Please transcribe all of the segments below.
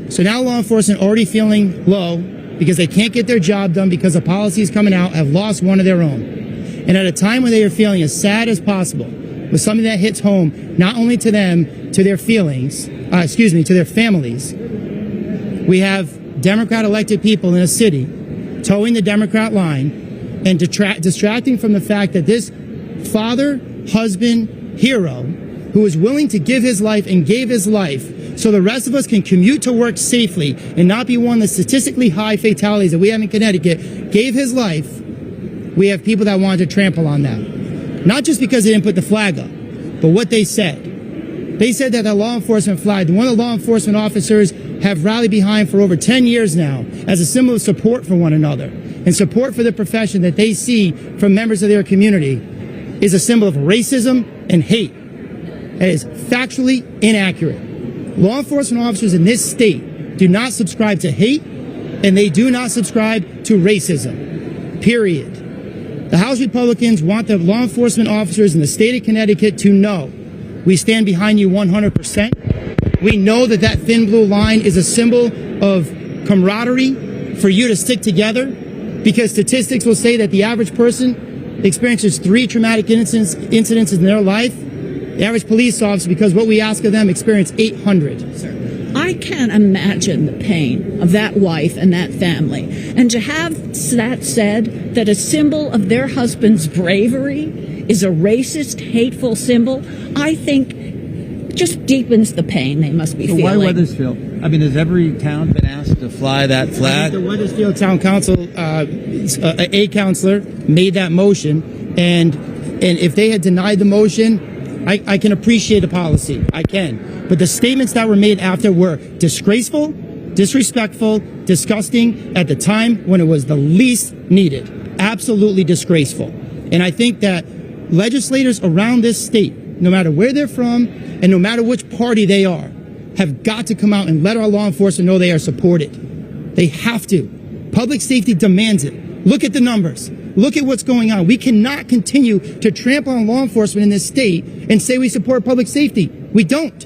So now law enforcement already feeling low because they can't get their job done because the policies coming out have lost one of their own. And at a time when they are feeling as sad as possible, with something that hits home not only to them, to their feelings, to their families, we have Democrat elected people in a city towing the Democrat line and distracting from the fact that this father, husband, hero, who is willing to give his life and gave his life so the rest of us can commute to work safely and not be one of the statistically high fatalities that we have in Connecticut, gave his life. We have people that wanted to trample on that. Not just because they didn't put the flag up, but what they said. They said that the law enforcement flag, one of the law enforcement officers have rallied behind for over 10 years now as a symbol of support for one another and support for the profession that they see from members of their community is a symbol of racism and hate. That is factually inaccurate. Law enforcement officers in this state do not subscribe to hate, and they do not subscribe to racism, period. The House Republicans want the law enforcement officers in the state of Connecticut to know we stand behind you 100%. We know that that thin blue line is a symbol of camaraderie for you to stick together, because statistics will say that the average person experiences 3 traumatic incidents in their life. The average police officer, because what we ask of them, experience 800. Sir, I can't imagine the pain of that wife and that family. And to have that said, that a symbol of their husband's bravery is a racist, hateful symbol, I think just deepens the pain they must be feeling. Why Wethersfield? I mean, has every town been asked to fly that flag? The Wethersfield Town Council, a councilor, made that motion, and if they had denied the motion, I can appreciate the policy. I can. But the statements that were made after were disgraceful, disrespectful, disgusting at the time when it was the least needed. Absolutely disgraceful. And I think that legislators around this state, no matter where they're from and no matter which party they are, have got to come out and let our law enforcement know they are supported. They have to. Public safety demands it. Look at the numbers. Look at what's going on. We cannot continue to trample on law enforcement in this state and say we support public safety. We don't.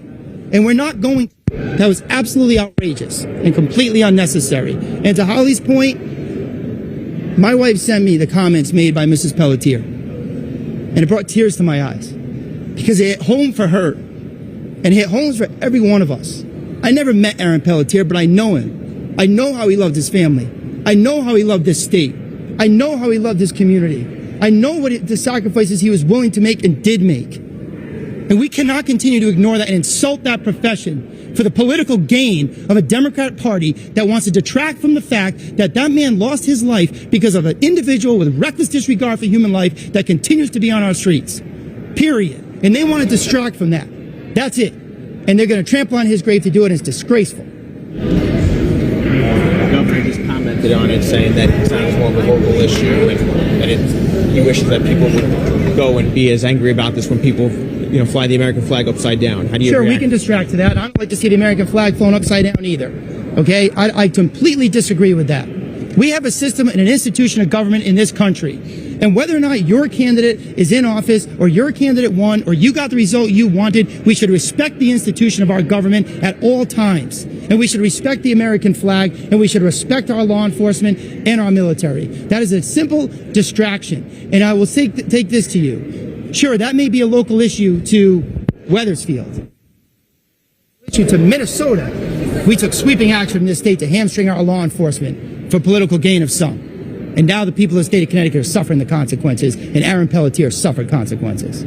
And we're not going to. That was absolutely outrageous and completely unnecessary. And to Holly's point, my wife sent me the comments made by Mrs. Pelletier. And it brought tears to my eyes. Because it hit home for her. And it hit home for every one of us. I never met Aaron Pelletier, but I know him. I know how he loved his family. I know how he loved this state. I know how he loved his community. I know what the sacrifices he was willing to make and did make. And we cannot continue to ignore that and insult that profession for the political gain of a Democrat Party that wants to detract from the fact that that man lost his life because of an individual with reckless disregard for human life that continues to be on our streets. Period. And they want to distract from that. That's it. And they're going to trample on his grave to do it, and it's disgraceful. The governor just commented on it, saying that it's not more of a local issue, and that he wishes that people would go and be as angry about this when people, fly the American flag upside down. How do you Sure, react? we can distract to that. I don't like to see the American flag flown upside down either. Okay? I completely disagree with that. We have a system and an institution of government in this country. And whether or not your candidate is in office or your candidate won or you got the result you wanted, we should respect the institution of our government at all times. And we should respect the American flag, and we should respect our law enforcement and our military. That is a simple distraction. And I will take this to you. Sure, that may be a local issue to Wethersfield. Issue to Minnesota. We took sweeping action in this state to hamstring our law enforcement for political gain of some. And now the people of the state of Connecticut are suffering the consequences, and Aaron Pelletier suffered consequences.